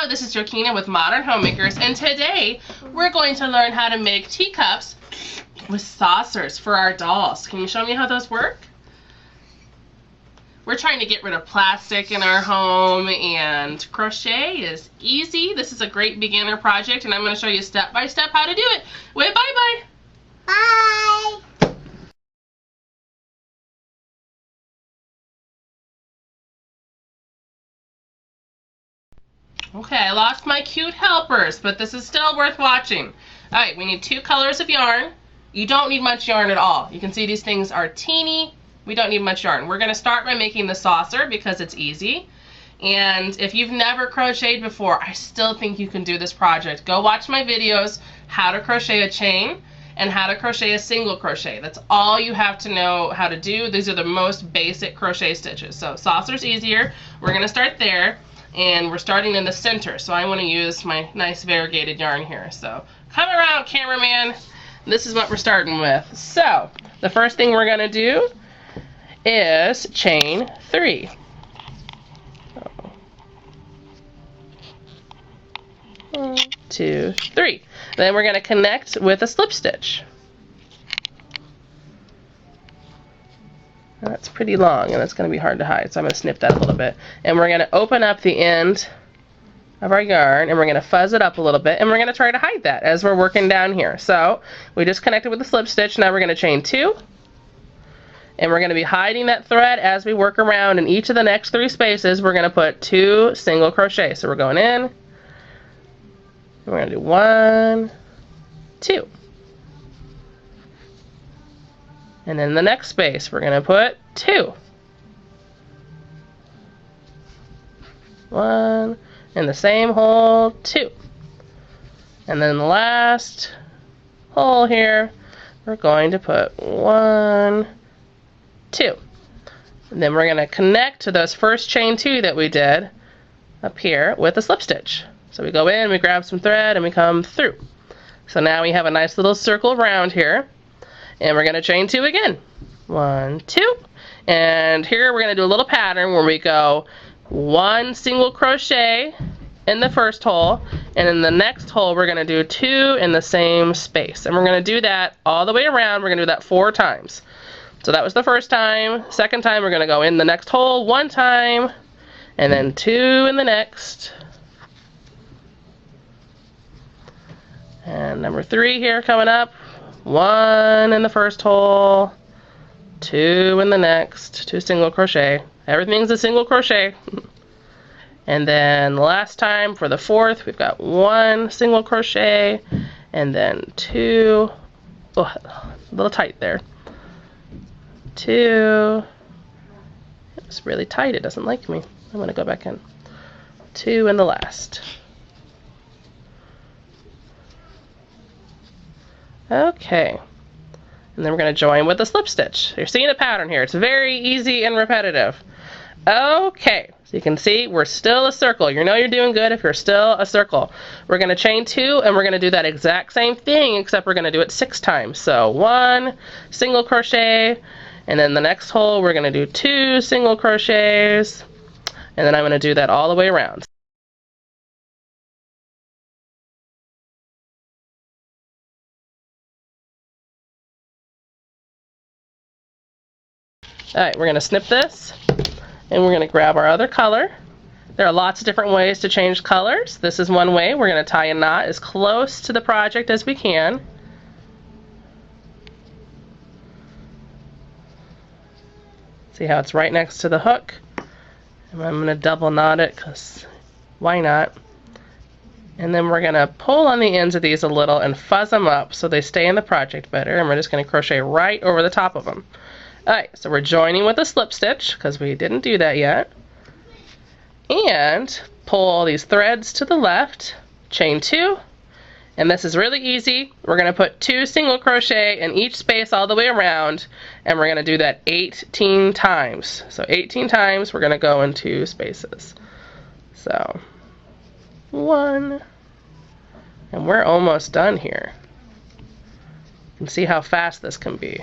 Hello, this is Jokina with Modern Homemakers, and today we're going to learn how to make teacups with saucers for our dolls. Can you show me how those work? We're trying to get rid of plastic in our home, and crochet is easy. This is a great beginner project, and I'm going to show you step by step how to do it. Wait, bye-bye. Bye. Okay, I lost my cute helpers, but this is still worth watching. Alright, we need 2 colors of yarn. You don't need much yarn at all. You can see these things are teeny. We don't need much yarn. We're going to start by making the saucer because it's easy. And if you've never crocheted before, I still think you can do this project. Go watch my videos, how to crochet a chain and how to crochet a single crochet. That's all you have to know how to do. These are the most basic crochet stitches. So saucer's easier. We're going to start there. And we're starting in the center, so I want to use my nice variegated yarn here. So come around, cameraman. This is what we're starting with. So the first thing we're going to do is chain 3. 1, 2, 3. Then we're going to connect with a slip stitch. That's pretty long, and it's going to be hard to hide, so I'm going to snip that a little bit. And we're going to open up the end of our yarn, and we're going to fuzz it up a little bit, and we're going to try to hide that as we're working down here. So we just connected with the slip stitch. Now we're going to chain 2, and we're going to be hiding that thread as we work around. In each of the next 3 spaces, we're going to put 2 single crochet. So we're going in, and we're going to do 1, 2. And then the next space, we're going to put 2. 1, in the same hole, 2. And then the last hole here, we're going to put 1, 2. And then we're going to connect to those first chain 2 that we did up here with a slip stitch. So we go in, we grab some thread, and we come through. So now we have a nice little circle around here. And we're going to chain 2 again. 1, 2. And here we're going to do a little pattern where we go 1 single crochet in the first hole, and in the next hole we're going to do 2 in the same space. And we're going to do that all the way around. We're going to do that 4 times. So that was the first time. Second time we're going to go in the next hole 1 time, and then 2 in the next. And number 3 here coming up. 1 in the first hole, 2 in the next, 2 single crochet. Everything's a single crochet. And then last time for the 4th, we've got 1 single crochet, and then 2, oh, a little tight there. 2, it's really tight, it doesn't like me. I'm going to go back in. 2 in the last. Okay, and then we're going to join with a slip stitch. You're seeing a pattern here. It's very easy and repetitive. Okay, so you can see we're still a circle. You know you're doing good if you're still a circle. We're going to chain 2, and we're going to do that exact same thing, except we're going to do it 6 times. So 1 single crochet, and then the next hole we're going to do 2 single crochets, and then I'm going to do that all the way around. Alright, we're going to snip this, and we're going to grab our other color. There are lots of different ways to change colors. This is one way. We're going to tie a knot as close to the project as we can. See how it's right next to the hook? And I'm going to double knot it, because why not? And then we're going to pull on the ends of these a little and fuzz them up so they stay in the project better, and we're just going to crochet right over the top of them. Alright, so we're joining with a slip stitch because we didn't do that yet. And pull all these threads to the left, chain 2, and this is really easy. We're going to put 2 single crochet in each space all the way around, and we're going to do that 18 times. So 18 times we're going to go in 2 spaces. So 1, and we're almost done here. You can see how fast this can be.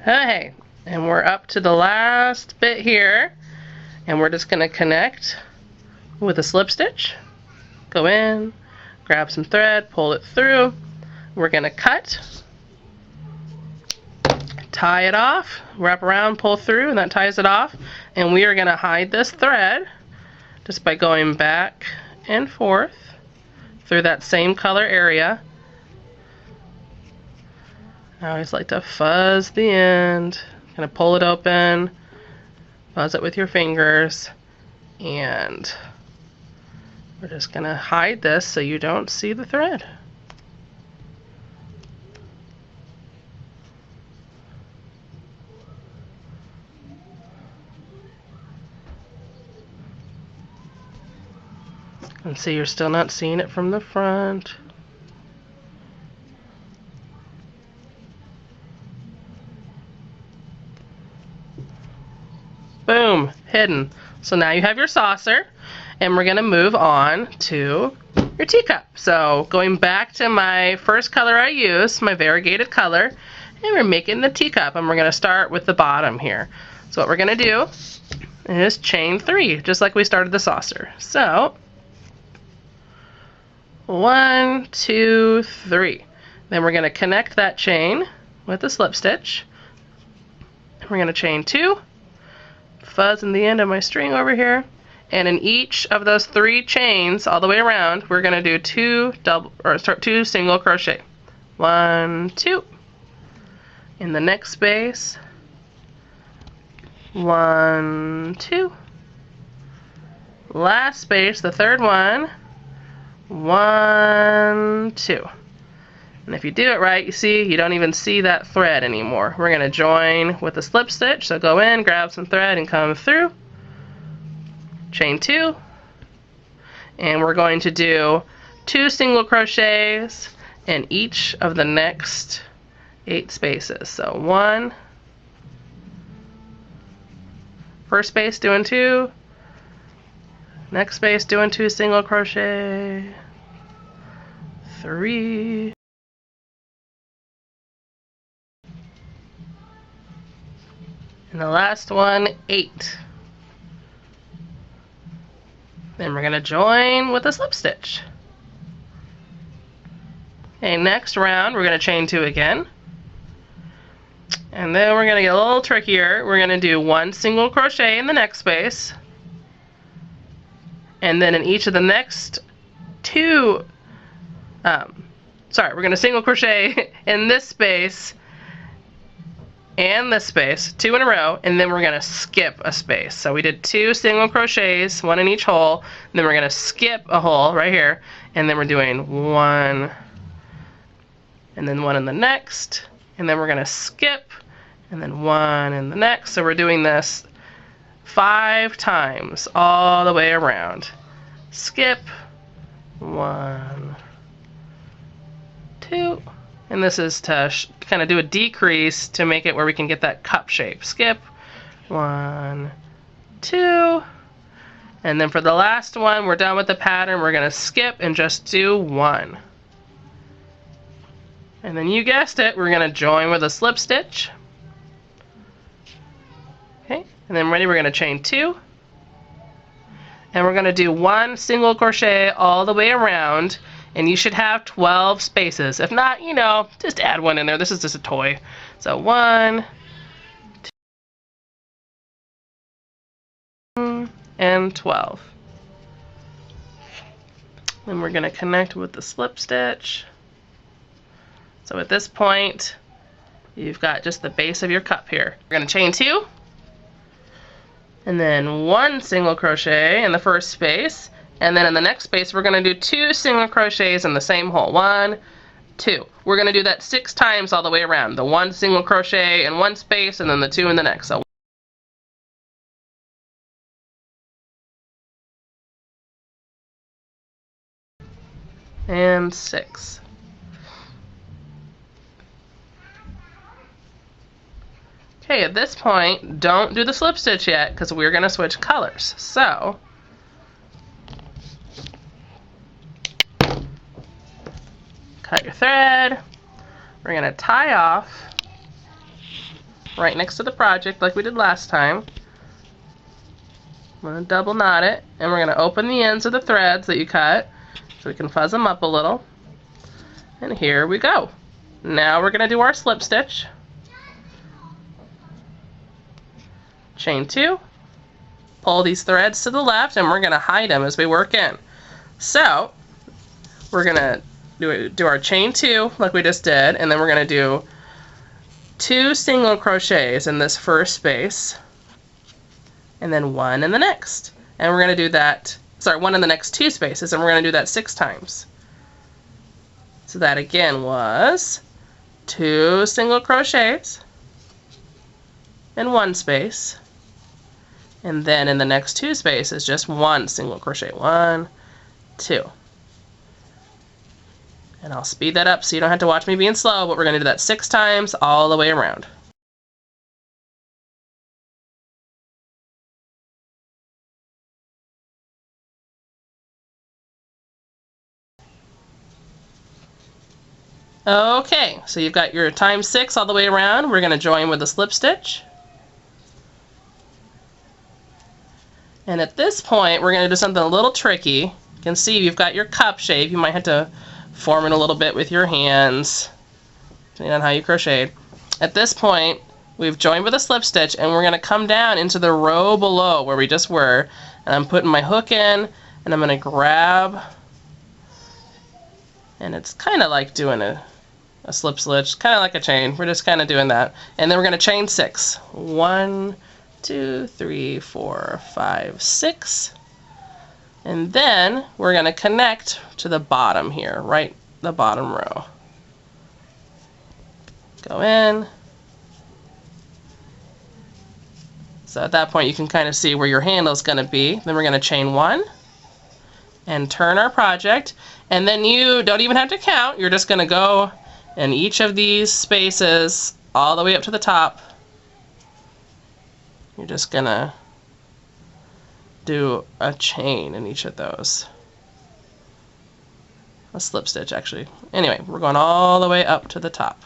Okay, and we're up to the last bit here, and we're just going to connect with a slip stitch. Go in, grab some thread, pull it through. We're going to cut, tie it off, wrap around, pull through, and that ties it off. And we are going to hide this thread just by going back and forth through that same color area. I always like to fuzz the end, kind of pull it open, fuzz it with your fingers, and we're just going to hide this so you don't see the thread. And see, you're still not seeing it from the front. Boom, hidden. So now you have your saucer, and we're going to move on to your teacup. So going back to my first color I used, my variegated color, and we're making the teacup, and we're going to start with the bottom here. So what we're going to do is chain 3, just like we started the saucer. So 1, 2, 3. Then we're going to connect that chain with a slip stitch. We're going to chain 2. Fuzz in the end of my string over here, and in each of those 3 chains all the way around we're going to do 2 single crochet. 1, 2. In the next space, 1, 2. Last space, the third one, 1, 2. And if you do it right, you see, you don't even see that thread anymore. We're going to join with a slip stitch. So go in, grab some thread, and come through. Chain 2. And we're going to do 2 single crochets in each of the next 8 spaces. So 1. First space doing 2. Next space doing 2 single crochet. 3. And the last one, 8. Then we're going to join with a slip stitch. Okay, next round we're going to chain 2 again. And then we're going to get a little trickier. We're going to do 1 single crochet in the next space. And then in each of the next 2, we're going to single crochet in this space and this space, 2 in a row, and then we're going to skip a space. So we did 2 single crochets, 1 in each hole, and then we're going to skip a hole right here, and then we're doing 1, and then 1 in the next, and then we're going to skip, and then 1 in the next. So we're doing this 5 times all the way around. Skip, 1, 2. And this is to kind of do a decrease to make it where we can get that cup shape. Skip, 1, 2. And then for the last one, we're done with the pattern. We're going to skip and just do 1. And then you guessed it, we're going to join with a slip stitch. Okay, and then ready, we're going to chain 2. And we're going to do 1 single crochet all the way around. And you should have 12 spaces. If not, you know, just add 1 in there. This is just a toy. So 1, 2, and 12. Then we're going to connect with the slip stitch. So at this point, you've got just the base of your cup here. We're going to chain 2. And then 1 single crochet in the first space. And then in the next space, we're going to do 2 single crochets in the same hole. 1, 2. We're going to do that 6 times all the way around. The 1 single crochet in one space, and then the 2 in the next. So and 6. Okay, at this point, don't do the slip stitch yet because we're going to switch colors. So cut your thread. We're going to tie off right next to the project like we did last time. I'm going to double knot it, and we're going to open the ends of the threads that you cut so we can fuzz them up a little. And here we go. Now we're going to do our slip stitch. Chain 2, pull these threads to the left, and we're going to hide them as we work in. So we're going to do our chain 2 like we just did, and then we're going to do 2 single crochets in this first space, and then 1 in the next. And we're going to do that, 1 in the next 2 spaces, and we're going to do that 6 times. So that again was 2 single crochets in 1 space, and then in the next 2 spaces just 1 single crochet. 1, 2. And I'll speed that up so you don't have to watch me being slow, but we're going to do that 6 times all the way around. Okay, so you've got your times 6 all the way around. We're going to join with a slip stitch. And at this point, we're going to do something a little tricky. You can see you've got your cup shape. You might have to form it a little bit with your hands, depending on how you crocheted. At this point, we've joined with a slip stitch, and we're going to come down into the row below where we just were. And I'm putting my hook in, and I'm going to grab, and it's kind of like doing a slip stitch, kind of like a chain. We're just kind of doing that. And then we're going to chain 6. 1, 2, 3, 4, 5, 6. And then we're going to connect to the bottom here, right the bottom row. Go in. So at that point you can kind of see where your handle is going to be. Then we're going to chain 1 and turn our project. And then you don't even have to count. You're just going to go in each of these spaces all the way up to the top. You're just going to do a chain in each of those. A slip stitch, actually. Anyway, we're going all the way up to the top.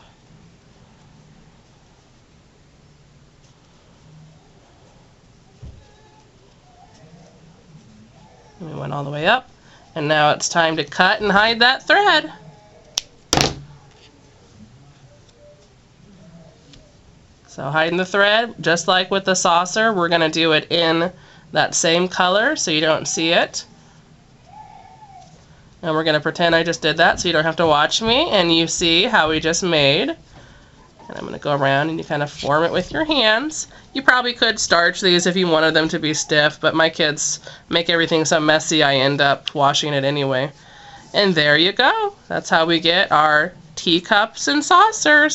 And we went all the way up, and now it's time to cut and hide that thread. So hiding the thread, just like with the saucer, we're going to do it in that same color so you don't see it. And we're going to pretend I just did that so you don't have to watch me and you see how we just made. And I'm going to go around and you kind of form it with your hands. You probably could starch these if you wanted them to be stiff, but my kids make everything so messy I end up washing it anyway. And there you go. That's how we get our teacups and saucers.